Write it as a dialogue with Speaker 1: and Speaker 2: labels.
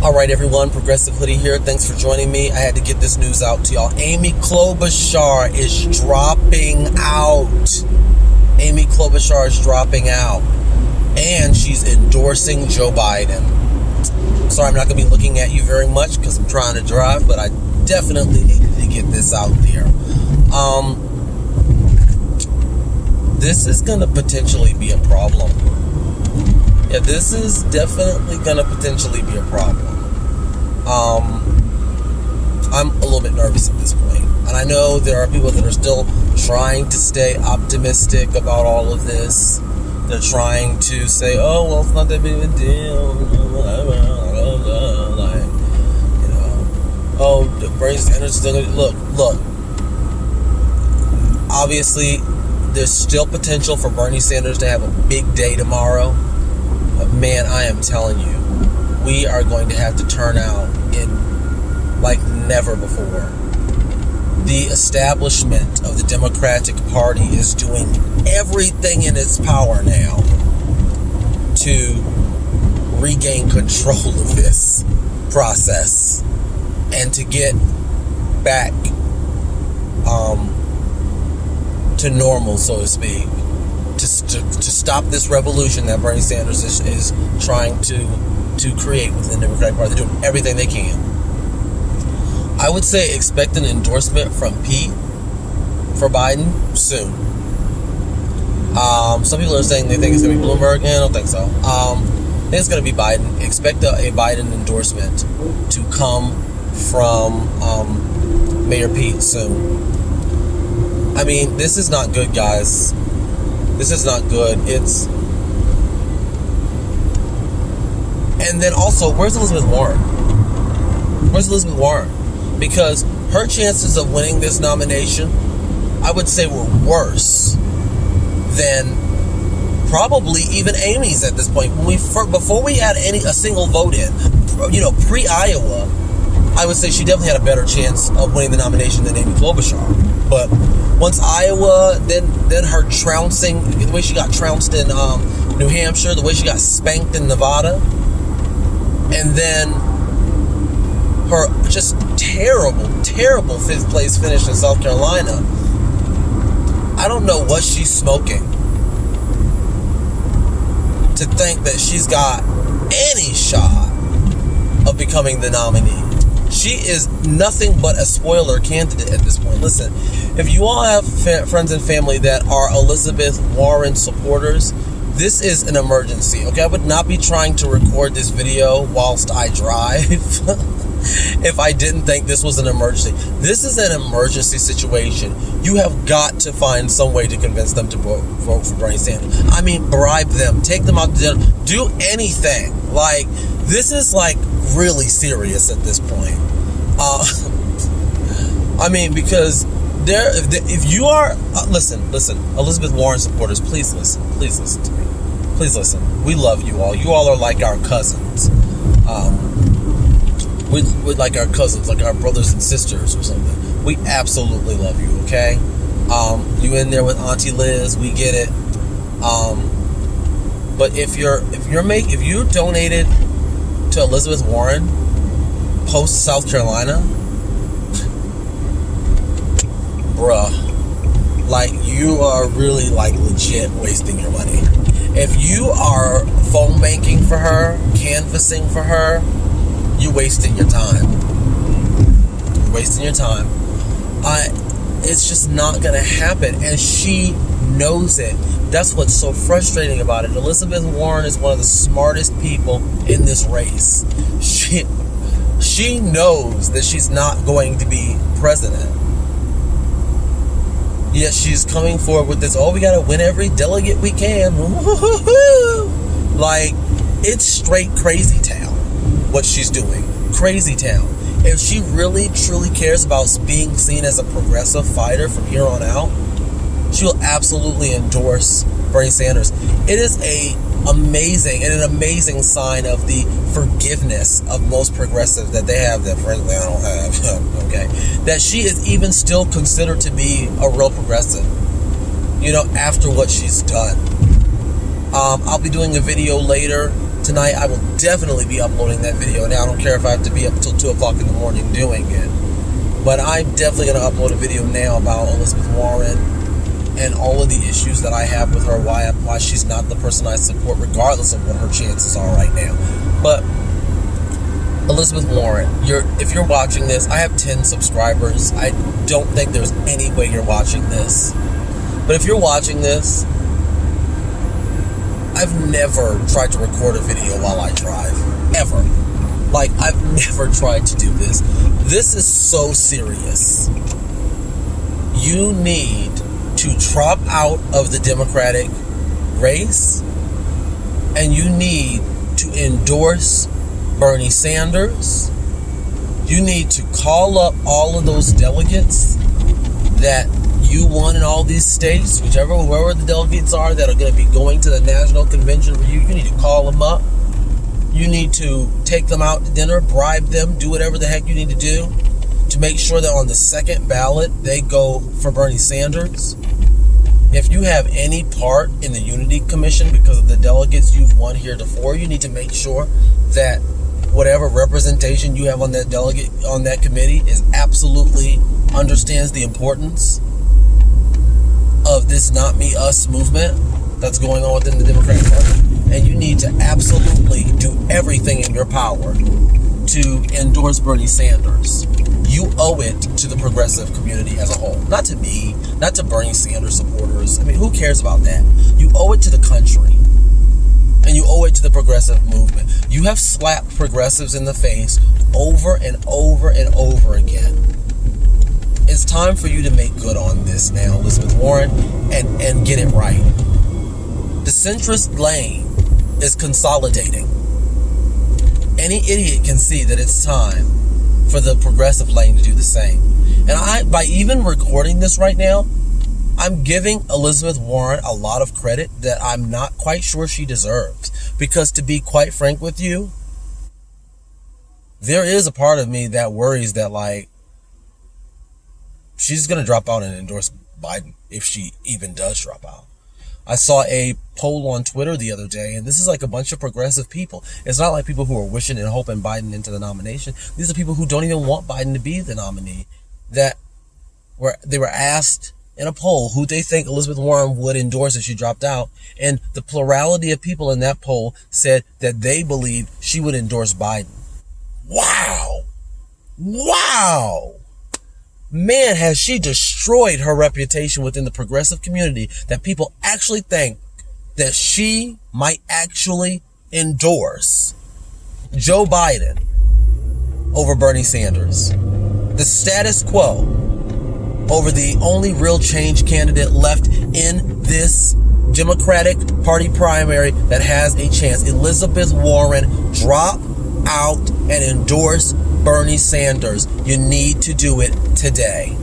Speaker 1: Alright everyone, Progressive Hoodie here. Thanks for joining me. I had to get this news out to y'all. Amy Klobuchar is dropping out. Amy Klobuchar is dropping out. And she's endorsing Joe Biden. Sorry, I'm not going to be looking at you very much because I'm trying to drive, but I definitely needed to get this out there. This is going to potentially be a problem. Yeah, this is definitely going to potentially be a problem. I'm a little bit nervous at this point. And I know there are people that are still trying to stay optimistic about all of this. They're trying to say, oh, well, it's not that big of a deal. Like, you know, oh, Bernie Sanders is still going to... Look. Obviously, there's still potential for Bernie Sanders to have a big day tomorrow. But man, I am telling you, we are going to have to turn out in like never before. The establishment of the Democratic Party is doing everything in its power now to regain control of this process and to get back to normal, so to speak. To stop this revolution that Bernie Sanders is trying to create within the Democratic Party. They're doing everything they can. I would say expect an endorsement from Pete for Biden soon. Some people are saying they think it's going to be Bloomberg. I don't think so. I think it's going to be Biden. Expect a Biden endorsement to come from Mayor Pete soon. I mean, this is not good, guys. This is not good. And then also, where's Elizabeth Warren? Where's Elizabeth Warren? Because her chances of winning this nomination, I would say, were worse than probably even Amy's at this point. Before we had a single vote in, pre-Iowa, I would say she definitely had a better chance of winning the nomination than Amy Klobuchar. But once Iowa, then her trouncing, the way she got trounced in New Hampshire, the way she got spanked in Nevada, and then her just terrible fifth place finish in South Carolina. I don't know what she's smoking to think that she's got any shot of becoming the nominee. She is nothing but a spoiler candidate at this point. Listen, if you all have friends and family that are Elizabeth Warren supporters, this is an emergency, okay? I would not be trying to record this video whilst I drive if I didn't think this was an emergency. This is an emergency situation. You have got to find some way to convince them to vote for Bernie Sanders. I mean, bribe them, take them out to dinner, do anything. Like, this is like really serious at this point. I mean, because if you are listen, Elizabeth Warren supporters, please listen to me. Please listen. We love you all. You all are like our cousins. We're like our cousins, like our brothers and sisters or something. We absolutely love you. Okay. You in there with Auntie Liz? We get it. But if you donated to Elizabeth Warren post South Carolina, bruh, like, you are really like legit wasting your money. If you are phone banking for her, canvassing for her, you're wasting your time. You're wasting your time. It's just not gonna happen, and she knows it. That's what's so frustrating about it. Elizabeth Warren is one of the smartest people in this race. She knows that she's not going to be president. Yet she's coming forward with this, we gotta win every delegate we can. Like, it's straight crazy town, what she's doing. Crazy town. If she really, truly cares about being seen as a progressive fighter from here on out, she will absolutely endorse Bernie Sanders. It is an amazing sign of the forgiveness of most progressives that they have that frankly I don't have. Okay, that she is even still considered to be a real progressive, after what she's done. I'll be doing a video later tonight I will definitely be uploading that video. Now I don't care if I have to be up until 2 o'clock in the morning doing it, but I'm definitely going to upload a video now about Elizabeth Warren and all of the issues that I have with her, why she's not the person I support, regardless of what her chances are right now. But Elizabeth Warren, if you're watching this, I have 10 subscribers. I don't think there's any way you're watching this. But if you're watching this, I've never tried to record a video while I drive. Ever. Like, I've never tried to do this. This is so serious. You need to drop out of the Democratic race, and you need to endorse Bernie Sanders. You need to call up all of those delegates that you won in all these states, whoever the delegates are that are going to be going to the national convention for you. You need to call them up. You need to take them out to dinner, bribe them, do whatever the heck you need to do to make sure that on the second ballot they go for Bernie Sanders. If you have any part in the Unity Commission because of the delegates you've won heretofore, you need to make sure that whatever representation you have on that committee is absolutely understands the importance of this not me, us movement that's going on within the Democratic Party. And you need to absolutely do everything in your power to endorse Bernie Sanders. You owe it to the progressive community as a whole. Not to me, not to Bernie Sanders supporters. I mean, who cares about that? You owe it to the country. And you owe it to the progressive movement. You have slapped progressives in the face over and over and over again. It's time for you to make good on this now, Elizabeth Warren, and get it right. The centrist lane is consolidating. Any idiot can see that it's time for the progressive lane to do the same. And by even recording this right now, I'm giving Elizabeth Warren a lot of credit that I'm not quite sure she deserves. Because to be quite frank with you, there is a part of me that worries that, like, she's going to drop out and endorse Biden if she even does drop out. I saw a poll on Twitter the other day, and this is like a bunch of progressive people. It's not like people who are wishing and hoping Biden into the nomination. These are people who don't even want Biden to be the nominee. They were asked in a poll who they think Elizabeth Warren would endorse if she dropped out, and the plurality of people in that poll said that they believe she would endorse Biden. Wow! Wow! Man, has she destroyed her reputation within the progressive community that people actually think that she might actually endorse Joe Biden over Bernie Sanders. The status quo over the only real change candidate left in this Democratic Party primary that has a chance. Elizabeth Warren, drop out and endorse Bernie Sanders. You need to do it today.